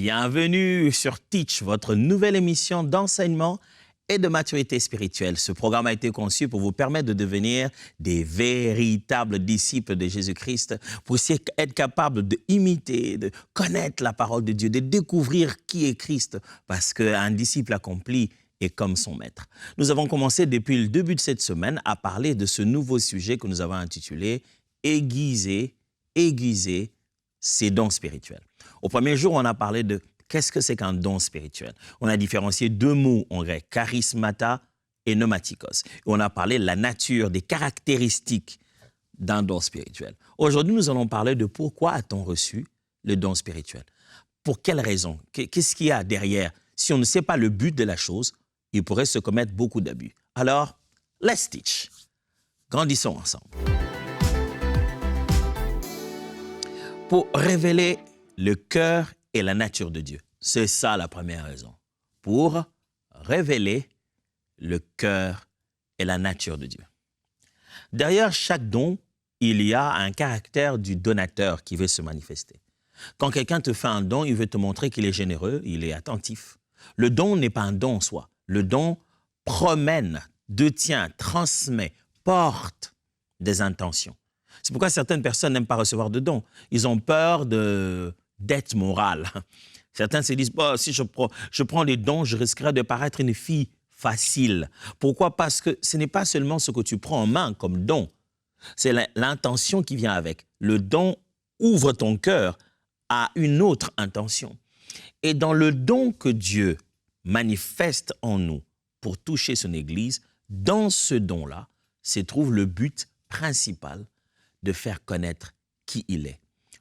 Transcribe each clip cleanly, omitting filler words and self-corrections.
Bienvenue sur Teach, votre nouvelle émission d'enseignement et de maturité spirituelle. Ce programme a été conçu pour vous permettre de devenir des véritables disciples de Jésus-Christ, pour être capable d'imiter, de connaître la parole de Dieu, de découvrir qui est Christ, parce qu'un disciple accompli est comme son maître. Nous avons commencé depuis le début de cette semaine à parler de ce nouveau sujet que nous avons intitulé « Aiguiser ses dons spirituels ». Au premier jour, on a parlé de qu'est-ce que c'est qu'un don spirituel. On a différencié deux mots en grec, charismata et pneumatikos. Et on a parlé de la nature, des caractéristiques d'un don spirituel. Aujourd'hui, nous allons parler de pourquoi a-t-on reçu le don spirituel. Pour quelles raisons? Qu'est-ce qu'il y a derrière? Si on ne sait pas le but de la chose, il pourrait se commettre beaucoup d'abus. Alors, let's teach. Grandissons ensemble. Pour révéler le cœur et la nature de Dieu. C'est ça la première raison. Pour révéler le cœur et la nature de Dieu. Derrière chaque don, il y a un caractère du donateur qui veut se manifester. Quand quelqu'un te fait un don, il veut te montrer qu'il est généreux, il est attentif. Le don n'est pas un don en soi. Le don promène, détient, transmet, porte des intentions. C'est pourquoi certaines personnes n'aiment pas recevoir de dons. Ils ont peur d'être morale. Certains se disent, si je prends des dons, je risquerais de paraître une fille facile. Pourquoi? Parce que ce n'est pas seulement ce que tu prends en main comme don, c'est l'intention qui vient avec. Le don ouvre ton cœur à une autre intention. Et dans le don que Dieu manifeste en nous pour toucher son Église, dans ce don-là se trouve le but principal de faire connaître qui il est,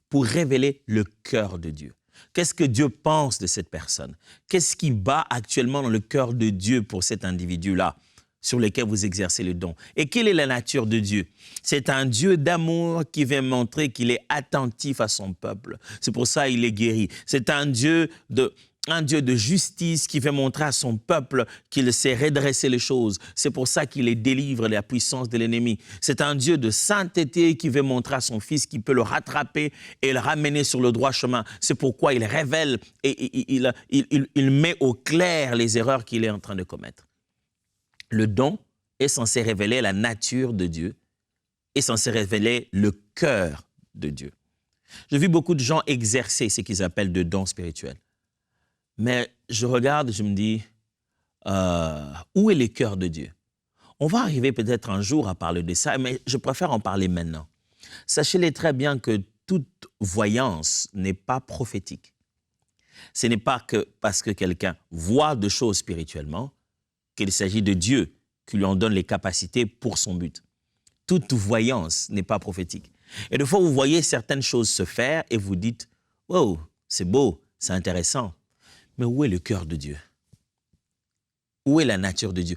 pour révéler le cœur de Dieu. Qu'est-ce que Dieu pense de cette personne? Qu'est-ce qui bat actuellement dans le cœur de Dieu pour cet individu-là, sur lequel vous exercez le don? Et quelle est la nature de Dieu? C'est un Dieu d'amour qui vient montrer qu'il est attentif à son peuple. C'est pour ça qu'il est guéri. C'est un Dieu de justice qui veut montrer à son peuple qu'il sait redresser les choses. C'est pour ça qu'il les délivre de la puissance de l'ennemi. C'est un Dieu de sainteté qui veut montrer à son Fils qu'il peut le rattraper et le ramener sur le droit chemin. C'est pourquoi il révèle et il met au clair les erreurs qu'il est en train de commettre. Le don est censé révéler la nature de Dieu, est censé révéler le cœur de Dieu. J'ai vu beaucoup de gens exercer ce qu'ils appellent de dons spirituels. Mais je regarde et je me dis, où est le cœur de Dieu? On va arriver peut-être un jour à parler de ça, mais je préfère en parler maintenant. Sachez-les très bien que toute voyance n'est pas prophétique. Ce n'est pas que parce que quelqu'un voit de choses spirituellement qu'il s'agit de Dieu qui lui en donne les capacités pour son but. Toute voyance n'est pas prophétique. Et des fois, vous voyez certaines choses se faire et vous dites, « Wow, c'est beau, c'est intéressant. » Mais où est le cœur de Dieu? Où est la nature de Dieu?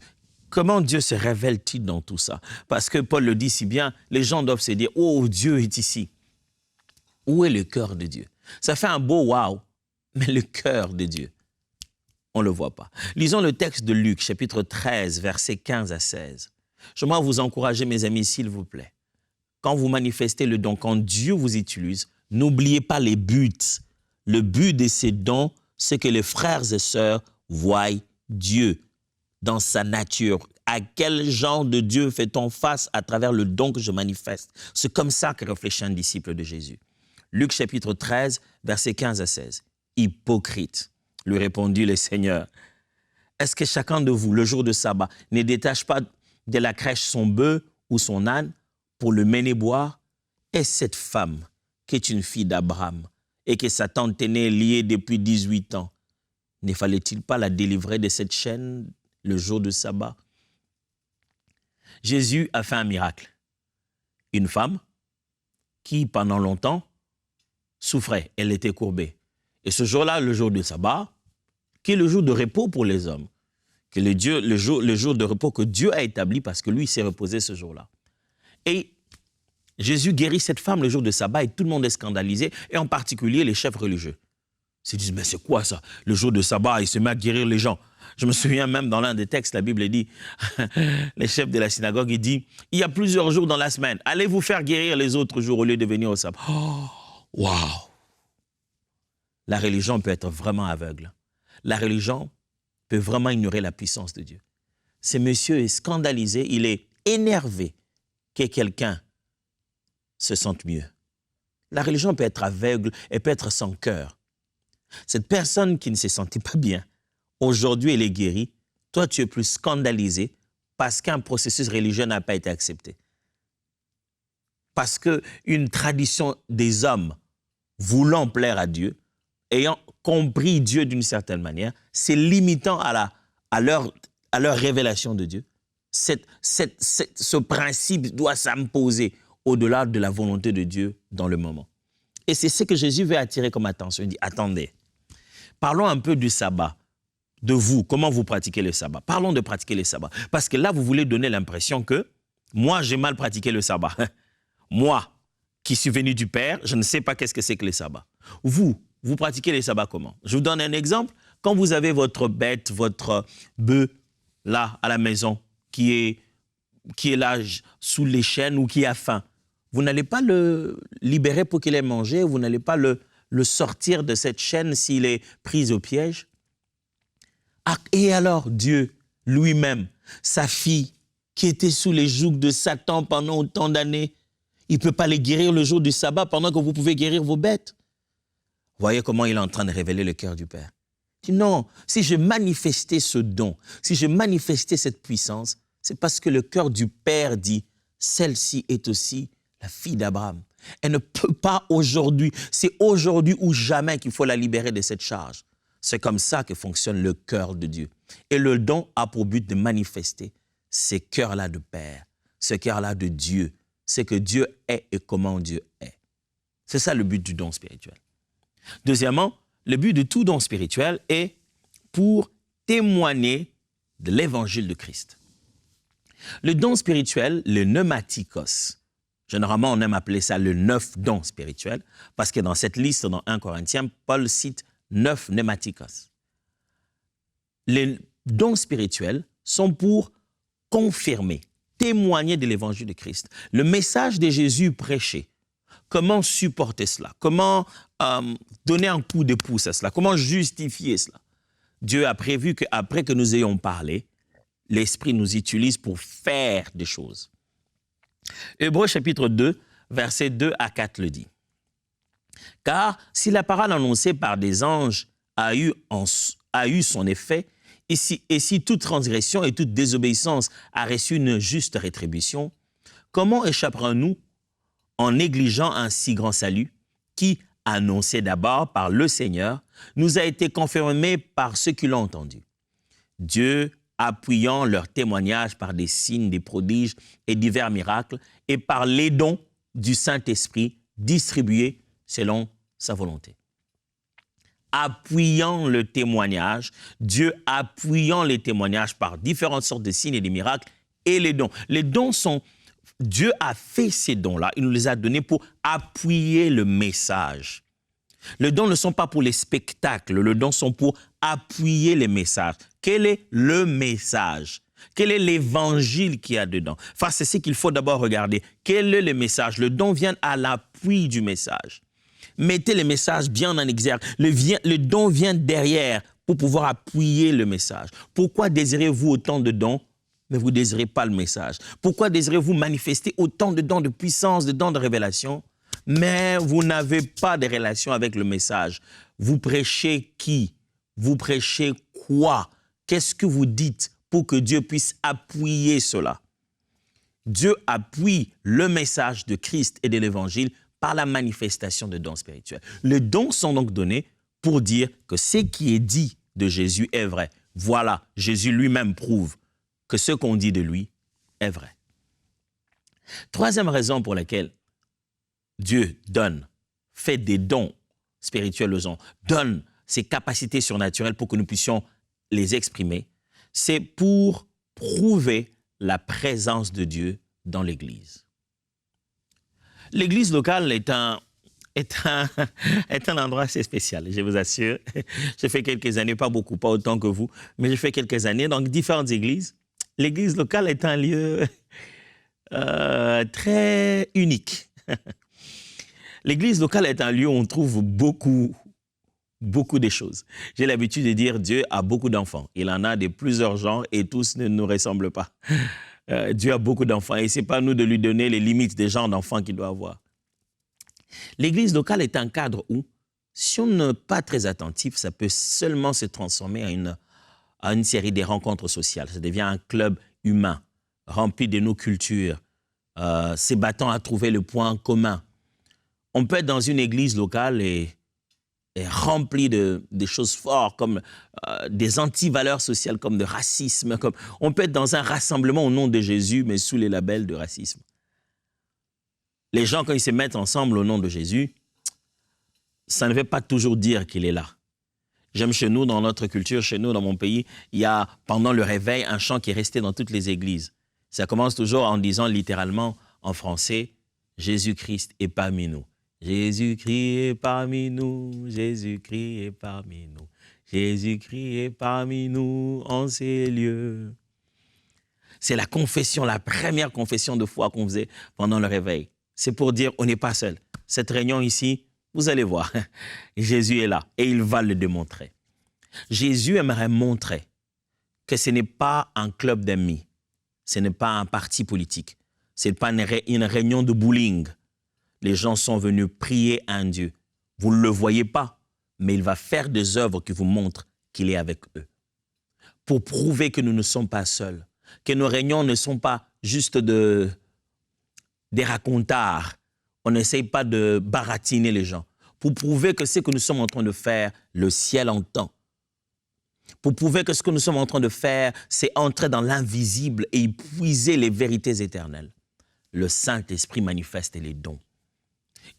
Comment Dieu se révèle-t-il dans tout ça? Parce que Paul le dit si bien, les gens doivent se dire, oh, Dieu est ici. Où est le cœur de Dieu? Ça fait un beau wow, mais le cœur de Dieu, on ne le voit pas. Lisons le texte de Luc, chapitre 13, versets 15 à 16. J'aimerais vous encourager, mes amis, s'il vous plaît. Quand vous manifestez le don, quand Dieu vous utilise, n'oubliez pas les buts. Le but de ces dons, c'est que les frères et sœurs voient Dieu dans sa nature. À quel genre de Dieu fait-on face à travers le don que je manifeste? C'est comme ça que réfléchit un disciple de Jésus. Luc chapitre 13, versets 15 à 16. Hypocrite, lui répondit le Seigneur. Est-ce que chacun de vous, le jour de sabbat, ne détache pas de la crèche son bœuf ou son âne pour le mener boire? Et cette femme, qui est une fille d'Abraham, et que sa tante aînée est liée depuis 18 ans, ne fallait-il pas la délivrer de cette chaîne le jour de sabbat? Jésus a fait un miracle. Une femme qui, pendant longtemps, souffrait, elle était courbée. Et ce jour-là, le jour de sabbat, qui est le jour de repos pour les hommes, que le jour de repos que Dieu a établi parce que lui s'est reposé ce jour-là. Et Jésus guérit cette femme le jour de sabbat et tout le monde est scandalisé, et en particulier les chefs religieux. Ils se disent, mais c'est quoi ça? Le jour de sabbat, il se met à guérir les gens. Je me souviens même dans l'un des textes, la Bible dit, les chefs de la synagogue, il dit, il y a plusieurs jours dans la semaine, allez vous faire guérir les autres jours au lieu de venir au sabbat. Oh, waouh! la religion peut être vraiment aveugle. La religion peut vraiment ignorer la puissance de Dieu. Ce monsieur est scandalisé, il est énervé que quelqu'un se sente mieux. La religion peut être aveugle et peut être sans cœur. Cette personne qui ne se sentait pas bien, aujourd'hui elle est guérie, toi tu es plus scandalisé parce qu'un processus religieux n'a pas été accepté. Parce qu'une tradition des hommes voulant plaire à Dieu, ayant compris Dieu d'une certaine manière, c'est limitant à leur révélation de Dieu. Ce principe doit s'imposer au-delà de la volonté de Dieu dans le moment. Et c'est ce que Jésus veut attirer comme attention. Il dit, attendez, parlons un peu du sabbat, de vous, comment vous pratiquez le sabbat. Parlons de pratiquer le sabbat. Parce que là, vous voulez donner l'impression que moi, j'ai mal pratiqué le sabbat. Moi, qui suis venu du Père, je ne sais pas qu'est-ce que c'est que le sabbat. Vous pratiquez le sabbat comment? Je vous donne un exemple. Quand vous avez votre bête, votre bœuf, là, à la maison, qui est là sous les chaînes ou qui a faim, vous n'allez pas le libérer pour qu'il ait mangé, vous n'allez pas le sortir de cette chaîne s'il est pris au piège. Et alors, Dieu lui-même, sa fille, qui était sous les jougs de Satan pendant autant d'années, il ne peut pas les guérir le jour du sabbat pendant que vous pouvez guérir vos bêtes. Voyez comment il est en train de révéler le cœur du Père. Il dit non, si je manifestais ce don, si je manifestais cette puissance, c'est parce que le cœur du Père dit, celle-ci est aussi la fille d'Abraham. Elle ne peut pas aujourd'hui, c'est aujourd'hui ou jamais qu'il faut la libérer de cette charge. C'est comme ça que fonctionne le cœur de Dieu. Et le don a pour but de manifester ces cœurs-là de Père, ce cœur-là de Dieu, ce que Dieu est et comment Dieu est. C'est ça le but du don spirituel. Deuxièmement, le but de tout don spirituel est pour témoigner de l'évangile de Christ. Le don spirituel, le pneumatikos, généralement on aime appeler ça le 9 dons spirituels, parce que dans cette liste, dans 1 Corinthiens, Paul cite 9 pneumatikos. Les dons spirituels sont pour confirmer, témoigner de l'évangile de Christ. Le message de Jésus prêché, comment supporter cela? Comment donner un coup de pouce à cela? Comment justifier cela? Dieu a prévu qu'après que nous ayons parlé, l'Esprit nous utilise pour faire des choses. Hébreux chapitre 2, versets 2 à 4 le dit. Car si la parole annoncée par des anges a eu son effet, et si toute transgression et toute désobéissance a reçu une juste rétribution, comment échapperons-nous en négligeant un si grand salut qui, annoncé d'abord par le Seigneur, nous a été confirmé par ceux qui l'ont entendu. Dieu, appuyant leur témoignage par des signes, des prodiges et divers miracles, et par les dons du Saint-Esprit distribués selon sa volonté. Appuyant le témoignage, Dieu appuyant les témoignages par différentes sortes de signes et de miracles et les dons. Les dons sont, Dieu a fait ces dons-là, il nous les a donnés pour appuyer le message. Les dons ne sont pas pour les spectacles, les dons sont pour appuyer les messages. Quel est le message? Quel est l'évangile qu'il y a dedans? Enfin, c'est ce qu'il faut d'abord regarder. Quel est le message? Le don vient à l'appui du message. Mettez le message bien en exergue. Le don vient derrière pour pouvoir appuyer le message. Pourquoi désirez-vous autant de dons, mais vous ne désirez pas le message? Pourquoi désirez-vous manifester autant de dons de puissance, de dons de révélation, mais vous n'avez pas de relation avec le message? Vous prêchez qui? Vous prêchez quoi? Qu'est-ce que vous dites pour que Dieu puisse appuyer cela? Dieu appuie le message de Christ et de l'Évangile par la manifestation de dons spirituels. Les dons sont donc donnés pour dire que ce qui est dit de Jésus est vrai. Voilà, Jésus lui-même prouve que ce qu'on dit de lui est vrai. Troisième raison pour laquelle Dieu fait des dons spirituels aux gens, donne ses capacités surnaturelles pour que nous puissions les exprimer, c'est pour prouver la présence de Dieu dans l'Église. L'Église locale est un endroit assez spécial, je vous assure. J'ai fait quelques années, pas beaucoup, pas autant que vous, mais j'ai fait quelques années dans différentes églises. L'église locale est un lieu très unique. L'église locale est un lieu où on trouve beaucoup beaucoup de choses. J'ai l'habitude de dire Dieu a beaucoup d'enfants. Il en a de plusieurs genres et tous ne nous ressemblent pas. Dieu a beaucoup d'enfants et ce n'est pas à nous de lui donner les limites des genres d'enfants qu'il doit avoir. L'église locale est un cadre où, si on n'est pas très attentif, ça peut seulement se transformer à une série de rencontres sociales. Ça devient un club humain, rempli de nos cultures, se battant à trouver le point commun. On peut être dans une église locale et rempli de choses fortes, comme des anti-valeurs sociales, comme de racisme. On peut être dans un rassemblement au nom de Jésus, mais sous les labels de racisme. Les gens, quand ils se mettent ensemble au nom de Jésus, ça ne veut pas toujours dire qu'il est là. J'aime chez nous, dans notre culture, chez nous, dans mon pays, il y a, pendant le réveil, un chant qui est resté dans toutes les églises. Ça commence toujours en disant littéralement, en français, « Jésus-Christ est parmi nous ». Jésus-Christ est parmi nous, Jésus-Christ est parmi nous, Jésus-Christ est parmi nous en ces lieux. C'est la confession, la première confession de foi qu'on faisait pendant le réveil. C'est pour dire, on n'est pas seul. Cette réunion ici, vous allez voir, Jésus est là et il va le démontrer. Jésus aimerait montrer que ce n'est pas un club d'amis, ce n'est pas un parti politique, ce n'est pas une réunion de bowling. Les gens sont venus prier à un Dieu. Vous ne le voyez pas, mais il va faire des œuvres qui vous montrent qu'il est avec eux. Pour prouver que nous ne sommes pas seuls, que nos réunions ne sont pas juste des racontards. On n'essaye pas de baratiner les gens. Pour prouver que ce que nous sommes en train de faire, le ciel entend. Pour prouver que ce que nous sommes en train de faire, c'est entrer dans l'invisible et y puiser les vérités éternelles. Le Saint-Esprit manifeste les dons.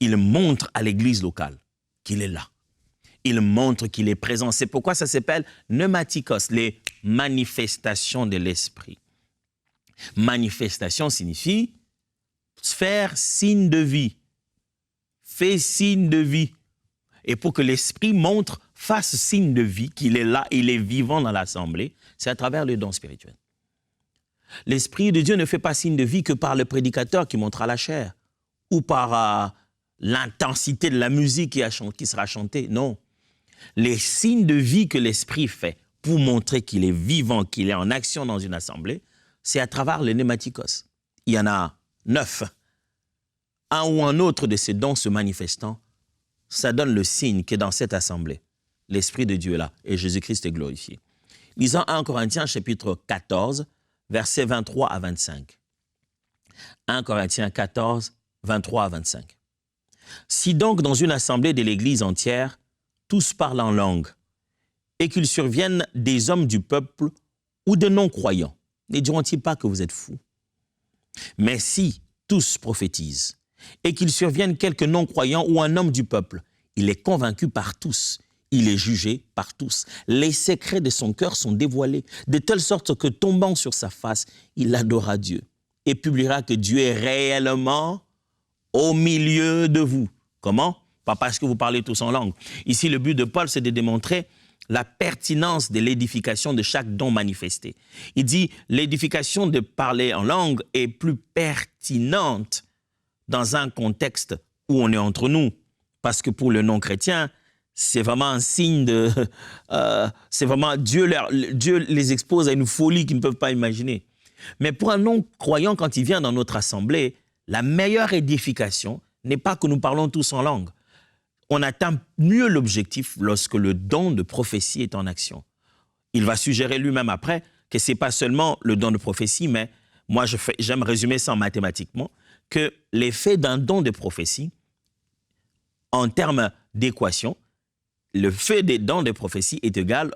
Il montre à l'église locale qu'il est là. Il montre qu'il est présent. C'est pourquoi ça s'appelle pneumatikos, les manifestations de l'esprit. Manifestation signifie faire signe de vie. Fais signe de vie. Et pour que l'esprit montre, fasse signe de vie, qu'il est là, il est vivant dans l'assemblée, c'est à travers le don spirituel. L'Esprit de Dieu ne fait pas signe de vie que par le prédicateur qui montrera la chair ou par l'intensité de la musique qui sera chantée. Non. Les signes de vie que l'Esprit fait pour montrer qu'il est vivant, qu'il est en action dans une assemblée, c'est à travers le pneumatikos. Il y en a 9. Un ou un autre de ces dons se manifestant, ça donne le signe que dans cette assemblée, l'Esprit de Dieu est là et Jésus-Christ est glorifié. Lisons 1 Corinthiens chapitre 14, versets 23 à 25. 1 Corinthiens 14, 23 à 25. Si donc dans une assemblée de l'Église entière, tous parlent en langue, et qu'il survienne des hommes du peuple ou de non-croyants, ne diront-ils pas que vous êtes fous? Mais si tous prophétisent, et qu'il survienne quelques non-croyants ou un homme du peuple, il est convaincu par tous, il est jugé par tous. Les secrets de son cœur sont dévoilés, de telle sorte que tombant sur sa face, il adorera Dieu et publiera que Dieu est réellement au milieu de vous. Comment? Pas parce que vous parlez tous en langue. Ici, le but de Paul, c'est de démontrer la pertinence de l'édification de chaque don manifesté. Il dit, l'édification de parler en langue est plus pertinente dans un contexte où on est entre nous. Parce que pour le non-chrétien, c'est vraiment un signe de... c'est vraiment Dieu les expose à une folie qu'ils ne peuvent pas imaginer. Mais pour un non-croyant, quand il vient dans notre assemblée, la meilleure édification n'est pas que nous parlons tous en langue. On atteint mieux l'objectif lorsque le don de prophétie est en action. Il va suggérer lui-même après que ce n'est pas seulement le don de prophétie, mais moi j'aime résumer ça mathématiquement, que l'effet d'un don de prophétie, en termes d'équation, le fait des dons de prophétie est égal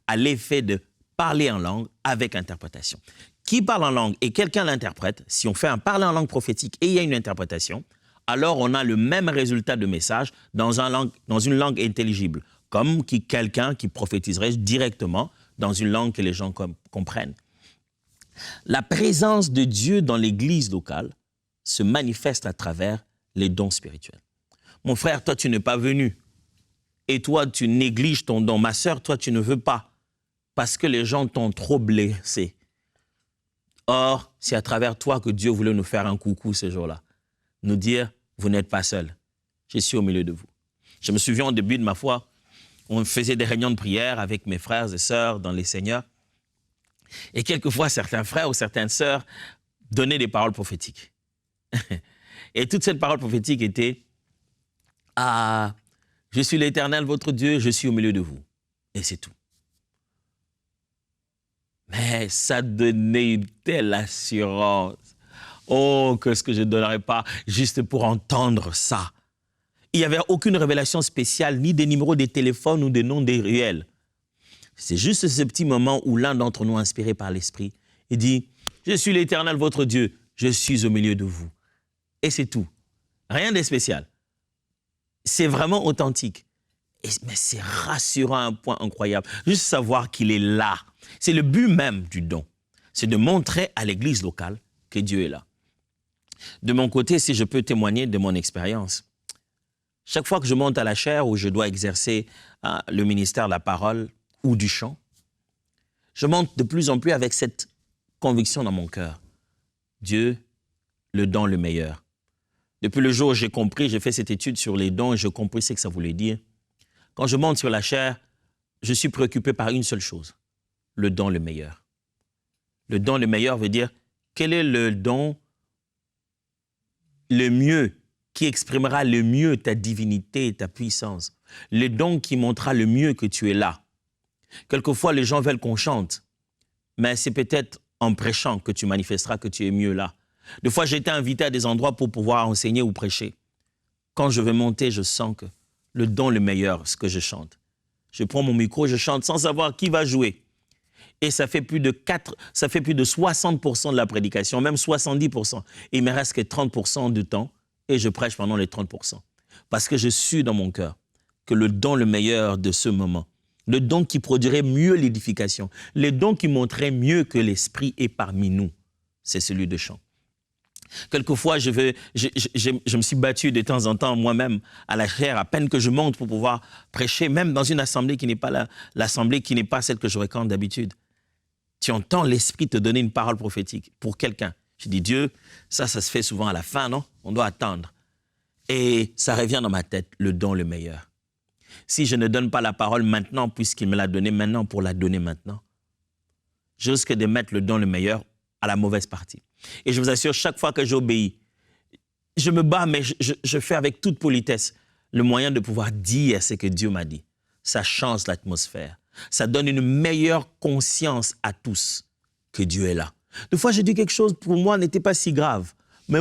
à l'effet de parler en langue avec interprétation. Qui parle en langue et quelqu'un l'interprète, si on fait un parler en langue prophétique et il y a une interprétation, alors on a le même résultat de message dans une langue intelligible, comme quelqu'un qui prophétiserait directement dans une langue que les gens comprennent. La présence de Dieu dans l'église locale se manifeste à travers les dons spirituels. Mon frère, toi, tu n'es pas venu. Et toi, tu négliges ton don. Ma sœur, toi, tu ne veux pas. Parce que les gens t'ont trop blessé. Or, c'est à travers toi que Dieu voulait nous faire un coucou ce jour-là. Nous dire, vous n'êtes pas seul. Je suis au milieu de vous. Je me souviens au début de ma foi, on faisait des réunions de prière avec mes frères et sœurs dans les Seigneurs. Et quelquefois, certains frères ou certaines sœurs donnaient des paroles prophétiques. Et toute cette parole prophétique était « Ah, je suis l'Éternel, votre Dieu, je suis au milieu de vous. » Et c'est tout. Mais ça donnait une telle assurance. Oh, que ce que je ne donnerais pas juste pour entendre ça. Il n'y avait aucune révélation spéciale, ni des numéros des téléphones ou des noms des ruelles. C'est juste ce petit moment où l'un d'entre nous, inspiré par l'Esprit, il dit « Je suis l'Éternel, votre Dieu, je suis au milieu de vous. » Et c'est tout. Rien de spécial. C'est vraiment authentique. Mais c'est rassurant à un point incroyable. Juste savoir qu'il est là. C'est le but même du don. C'est de montrer à l'église locale que Dieu est là. De mon côté, si je peux témoigner de mon expérience, chaque fois que je monte à la chaire où je dois exercer le ministère de la parole ou du chant, je monte de plus en plus avec cette conviction dans mon cœur. Dieu, le don le meilleur. Depuis le jour où j'ai compris, j'ai fait cette étude sur les dons et j'ai compris ce que ça voulait dire. Quand je monte sur la chaire, je suis préoccupé par une seule chose, le don le meilleur. Le don le meilleur veut dire, quel est le don le mieux, qui exprimera le mieux ta divinité et ta puissance. Le don qui montrera le mieux que tu es là. Quelquefois, les gens veulent qu'on chante, mais c'est peut-être en prêchant que tu manifesteras que tu es mieux là. Des fois, j'ai été invité à des endroits pour pouvoir enseigner ou prêcher. Quand je vais monter, je sens que le don le meilleur, ce que je chante. Je prends mon micro, je chante sans savoir qui va jouer. Et ça fait plus de 60% de la prédication, même 70%. Et il me reste que 30% du temps et je prêche pendant les 30%. Parce que je suis dans mon cœur que le don le meilleur de ce moment, le don qui produirait mieux l'édification, le don qui montrait mieux que l'Esprit est parmi nous, c'est celui de chant. Quelquefois, je me suis battu de temps en temps moi-même à la chaire, à peine que je monte pour pouvoir prêcher, même dans une assemblée qui n'est pas l'assemblée qui n'est pas celle que je fréquente d'habitude. Tu entends l'Esprit te donner une parole prophétique pour quelqu'un. Je dis, Dieu, ça se fait souvent à la fin, non? On doit attendre. Et ça revient dans ma tête, le don le meilleur. Si je ne donne pas la parole maintenant, puisqu'il me l'a donnée maintenant pour la donner maintenant, je risque de mettre le don le meilleur à la mauvaise partie. Et je vous assure, chaque fois que j'obéis, je me bats, mais je fais avec toute politesse le moyen de pouvoir dire ce que Dieu m'a dit. Ça change l'atmosphère. Ça donne une meilleure conscience à tous que Dieu est là. Des fois, je dis quelque chose pour moi n'était pas si grave, mais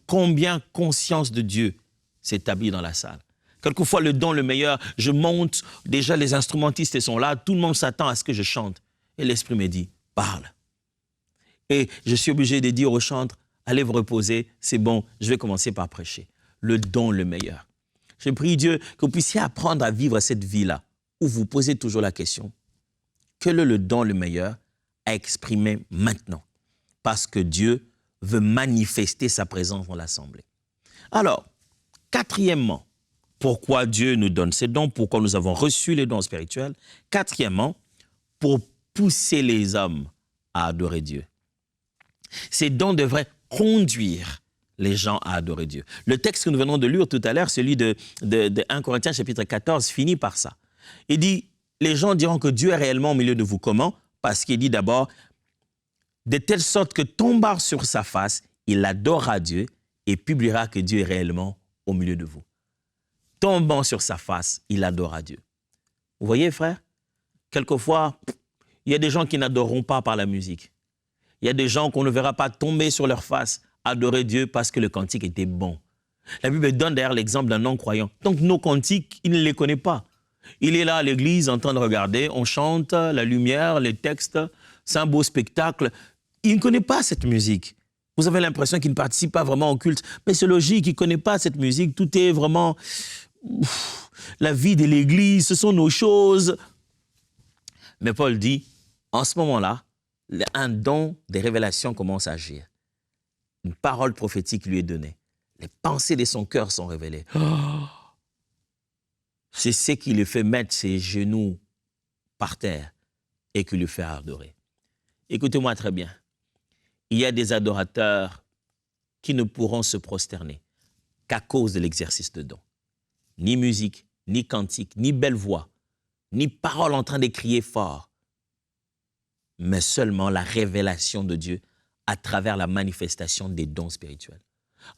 combien conscience de Dieu s'établit dans la salle. Quelquefois, le don le meilleur, je monte, déjà les instrumentistes sont là, tout le monde s'attend à ce que je chante. Et l'Esprit me dit, parle. Et je suis obligé de dire au chantre, allez vous reposer, c'est bon, je vais commencer par prêcher. Le don le meilleur. Je prie Dieu que vous puissiez apprendre à vivre cette vie-là, où vous posez toujours la question, quel est le don le meilleur à exprimer maintenant? Parce que Dieu veut manifester sa présence dans l'assemblée. Alors, quatrièmement, pourquoi Dieu nous donne ces dons, pourquoi nous avons reçu les dons spirituels? Quatrièmement, pour pousser les hommes à adorer Dieu. Ces dons devraient conduire les gens à adorer Dieu. Le texte que nous venons de lire tout à l'heure, celui de 1 Corinthiens chapitre 14, finit par ça. Il dit, les gens diront que Dieu est réellement au milieu de vous. Comment? Parce qu'il dit d'abord, de telle sorte que tombant sur sa face, il adorera Dieu et publiera que Dieu est réellement au milieu de vous. Tombant sur sa face, il adorera Dieu. Vous voyez, frère? Quelquefois, il y a des gens qui n'adoreront pas par la musique. Il y a des gens qu'on ne verra pas tomber sur leur face, adorer Dieu parce que le cantique était bon. La Bible donne d'ailleurs l'exemple d'un non-croyant. Donc nos cantiques, il ne les connaît pas. Il est là à l'église en train de regarder, on chante, la lumière, les textes, c'est un beau spectacle. Il ne connaît pas cette musique. Vous avez l'impression qu'il ne participe pas vraiment au culte. Mais c'est logique, il ne connaît pas cette musique. Tout est vraiment la vie de l'église, ce sont nos choses. Mais Paul dit, en ce moment-là, un don des révélations commence à agir. Une parole prophétique lui est donnée. Les pensées de son cœur sont révélées. C'est ce qui lui fait mettre ses genoux par terre et qui lui fait adorer. Écoutez-moi très bien. Il y a des adorateurs qui ne pourront se prosterner qu'à cause de l'exercice de don. Ni musique, ni cantique, ni belle voix ni parole en train de crier fort, mais seulement la révélation de Dieu à travers la manifestation des dons spirituels.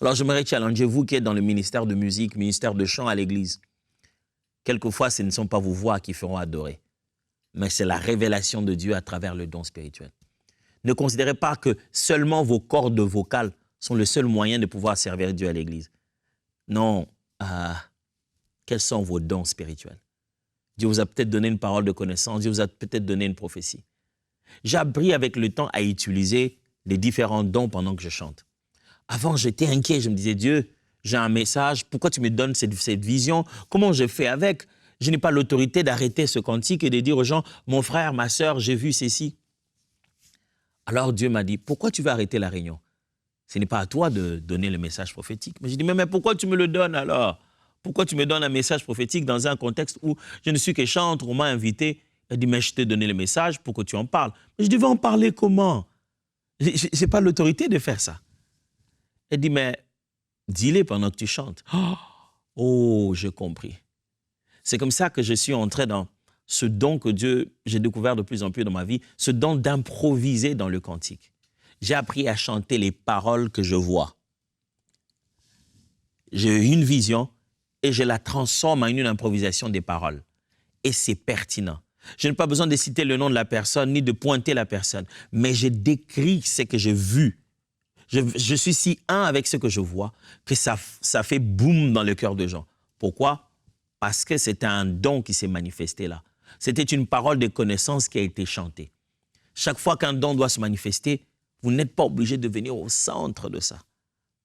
Alors, j'aimerais challenger vous qui êtes dans le ministère de musique, ministère de chant à l'église. Quelquefois, ce ne sont pas vos voix qui feront adorer, mais c'est la révélation de Dieu à travers le don spirituel. Ne considérez pas que seulement vos cordes vocales sont le seul moyen de pouvoir servir Dieu à l'église. Non, quels sont vos dons spirituels? Dieu vous a peut-être donné une parole de connaissance, Dieu vous a peut-être donné une prophétie. J'ai appris avec le temps à utiliser les différents dons pendant que je chante. Avant, j'étais inquiet, je me disais, Dieu, j'ai un message, pourquoi tu me donnes cette vision? Comment je fais avec? Je n'ai pas l'autorité d'arrêter ce cantique et de dire aux gens, mon frère, ma sœur, j'ai vu ceci. Alors Dieu m'a dit, pourquoi tu veux arrêter la réunion? Ce n'est pas à toi de donner le message prophétique. Mais j'ai dit, mais pourquoi tu me le donnes alors? Pourquoi tu me donnes un message prophétique dans un contexte où je ne suis que chantre, on m'a invité? Il dit, mais je t'ai donné le message pour que tu en parles. Mais je devais en parler comment? Je n'ai pas l'autorité de faire ça. Il dit, mais dis-le pendant que tu chantes. Oh, j'ai compris. C'est comme ça que je suis entré dans ce don que j'ai découvert de plus en plus dans ma vie, ce don d'improviser dans le cantique. J'ai appris à chanter les paroles que je vois. J'ai une vision et je la transforme en une improvisation des paroles. Et c'est pertinent. Je n'ai pas besoin de citer le nom de la personne ni de pointer la personne, mais je décris ce que j'ai vu. Je suis si un avec ce que je vois que ça fait boum dans le cœur des gens. Pourquoi? Parce que c'était un don qui s'est manifesté là. C'était une parole de connaissance qui a été chantée. Chaque fois qu'un don doit se manifester, vous n'êtes pas obligé de venir au centre de ça.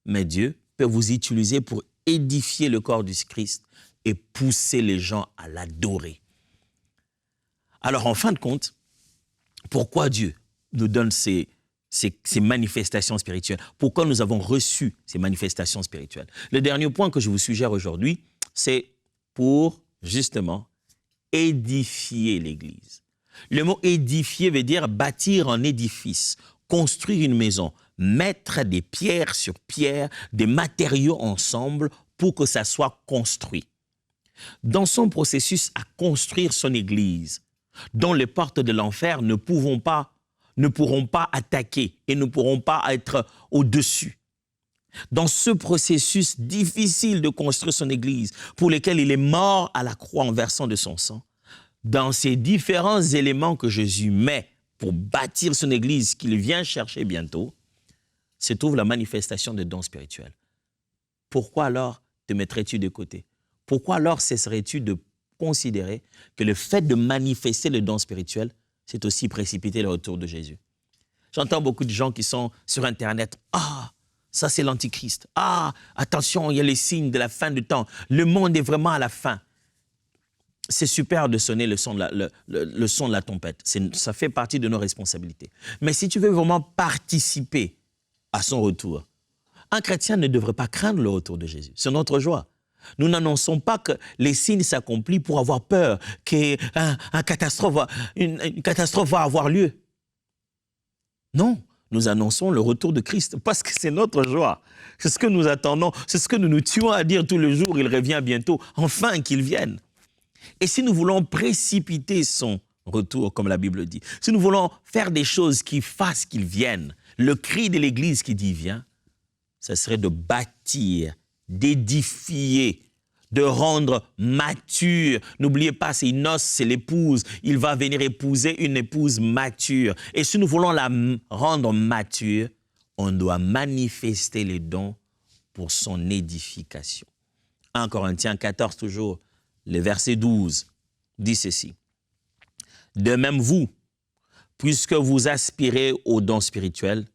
Mais Dieu peut vous utiliser pour édifier le corps du Christ et pousser les gens à l'adorer. Alors, en fin de compte, pourquoi Dieu nous donne ces manifestations spirituelles? Pourquoi nous avons reçu ces manifestations spirituelles? Le dernier point que je vous suggère aujourd'hui, c'est pour, justement, édifier l'Église. Le mot « édifier » veut dire bâtir un édifice, construire une maison, mettre des pierres sur pierre, des matériaux ensemble pour que ça soit construit. Dans son processus à construire son Église, dont les portes de l'enfer ne pourront pas attaquer et ne pourront pas être au-dessus. Dans ce processus difficile de construire son Église, pour lequel il est mort à la croix en versant de son sang, dans ces différents éléments que Jésus met pour bâtir son Église qu'il vient chercher bientôt, se trouve la manifestation de dons spirituels. Pourquoi alors te mettrais-tu de côté? Pourquoi alors cesserais-tu de considérer que le fait de manifester le don spirituel, c'est aussi précipiter le retour de Jésus? J'entends beaucoup de gens qui sont sur Internet. « Ah, ça c'est l'Antichrist. Ah, attention, il y a les signes de la fin du temps. Le monde est vraiment à la fin. » C'est super de sonner le son de la trompette. Ça fait partie de nos responsabilités. Mais si tu veux vraiment participer à son retour, un chrétien ne devrait pas craindre le retour de Jésus. C'est notre joie. Nous n'annonçons pas que les signes s'accomplissent pour avoir peur, qu'une catastrophe va avoir lieu. Non, nous annonçons le retour de Christ parce que c'est notre joie. C'est ce que nous attendons, c'est ce que nous nous tuons à dire tous les jours, il revient bientôt, enfin qu'il vienne. Et si nous voulons précipiter son retour, comme la Bible dit, si nous voulons faire des choses qui fassent qu'il vienne, le cri de l'Église qui dit « viens », ce serait de bâtir, d'édifier, de rendre mature. N'oubliez pas, c'est une noce, c'est l'épouse. Il va venir épouser une épouse mature. Et si nous voulons la rendre mature, on doit manifester les dons pour son édification. 1 Corinthiens 14 toujours, le verset 12 dit ceci. « De même vous, puisque vous aspirez aux dons spirituels,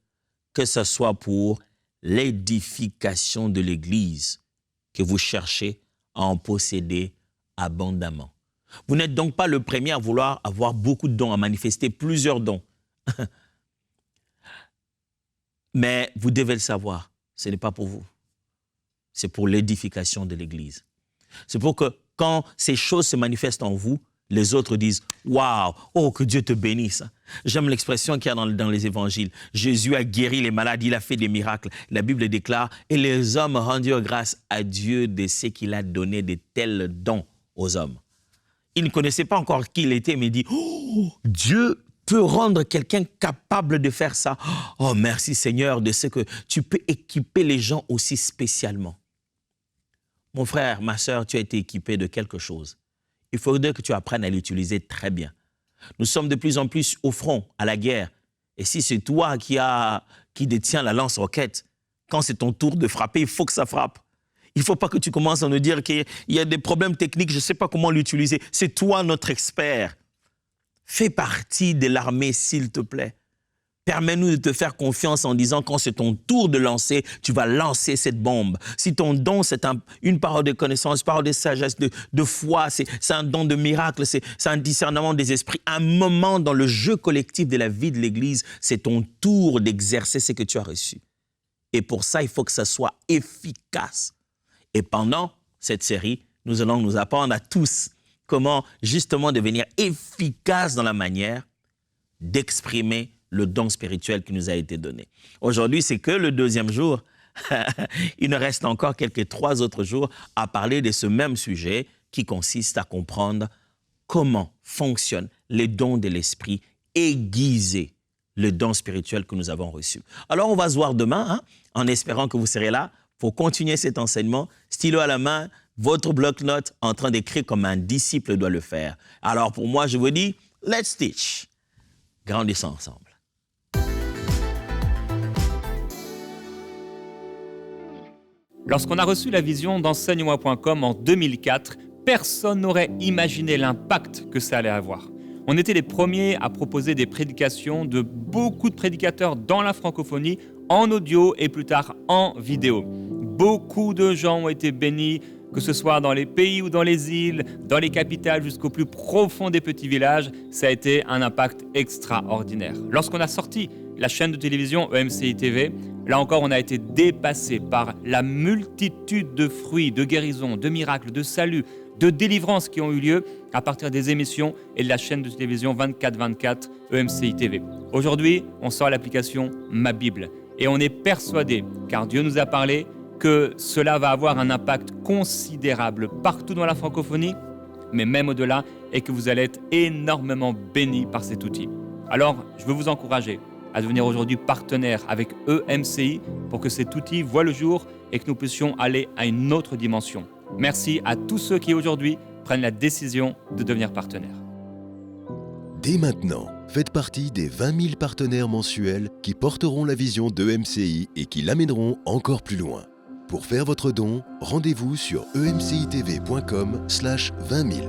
que ce soit pour l'édification de l'Église que vous cherchez à en posséder abondamment. » Vous n'êtes donc pas le premier à vouloir avoir beaucoup de dons, à manifester plusieurs dons. Mais vous devez le savoir, ce n'est pas pour vous. C'est pour l'édification de l'Église. C'est pour que quand ces choses se manifestent en vous, les autres disent « Waouh, oh, que Dieu te bénisse !» J'aime l'expression qu'il y a dans les évangiles. Jésus a guéri les malades, il a fait des miracles. La Bible déclare « Et les hommes rendirent grâce à Dieu de ce qu'il a donné de tels dons aux hommes. » Il ne connaissait pas encore qui il était, mais il dit, oh, Dieu peut rendre quelqu'un capable de faire ça. Oh, merci Seigneur de ce que tu peux équiper les gens aussi spécialement. Mon frère, ma sœur, tu as été équipé de quelque chose. Il faudrait que tu apprennes à l'utiliser très bien. Nous sommes de plus en plus au front, à la guerre. Et si c'est toi qui détiens la lance-roquette, quand c'est ton tour de frapper, il faut que ça frappe. Il ne faut pas que tu commences à nous dire qu'il y a des problèmes techniques, je ne sais pas comment l'utiliser. C'est toi notre expert. Fais partie de l'armée, s'il te plaît. Permets-nous de te faire confiance en disant quand c'est ton tour de lancer, tu vas lancer cette bombe. Si ton don, c'est une parole de connaissance, une parole de sagesse, de foi, c'est un don de miracle, c'est un discernement des esprits. Un moment dans le jeu collectif de la vie de l'Église, c'est ton tour d'exercer ce que tu as reçu. Et pour ça, il faut que ça soit efficace. Et pendant cette série, nous allons nous apprendre à tous comment justement devenir efficace dans la manière d'exprimer le don spirituel qui nous a été donné. Aujourd'hui, c'est que le 2e jour. Il nous reste encore 3 autres jours à parler de ce même sujet qui consiste à comprendre comment fonctionnent les dons de l'esprit, aiguiser le don spirituel que nous avons reçu. Alors, on va se voir demain, en espérant que vous serez là pour continuer cet enseignement, stylo à la main, votre bloc-notes en train d'écrire comme un disciple doit le faire. Alors, pour moi, je vous dis, let's teach. Grandissons ensemble. Lorsqu'on a reçu la vision d'enseigne-moi.com en 2004, personne n'aurait imaginé l'impact que ça allait avoir. On était les premiers à proposer des prédications de beaucoup de prédicateurs dans la francophonie, en audio et plus tard en vidéo. Beaucoup de gens ont été bénis, que ce soit dans les pays ou dans les îles, dans les capitales jusqu'au plus profond des petits villages. Ça a été un impact extraordinaire. Lorsqu'on a sorti la chaîne de télévision EMCI TV, là encore, on a été dépassé par la multitude de fruits, de guérisons, de miracles, de saluts, de délivrances qui ont eu lieu à partir des émissions et de la chaîne de télévision 24/24 EMCI TV. Aujourd'hui, on sort l'application Ma Bible et on est persuadé, car Dieu nous a parlé, que cela va avoir un impact considérable partout dans la francophonie, mais même au-delà, et que vous allez être énormément bénis par cet outil. Alors, je veux vous encourager à devenir aujourd'hui partenaire avec EMCI pour que cet outil voit le jour et que nous puissions aller à une autre dimension. Merci à tous ceux qui aujourd'hui prennent la décision de devenir partenaires. Dès maintenant, faites partie des 20 000 partenaires mensuels qui porteront la vision d'EMCI et qui l'amèneront encore plus loin. Pour faire votre don, rendez-vous sur emcitv.com/20 000.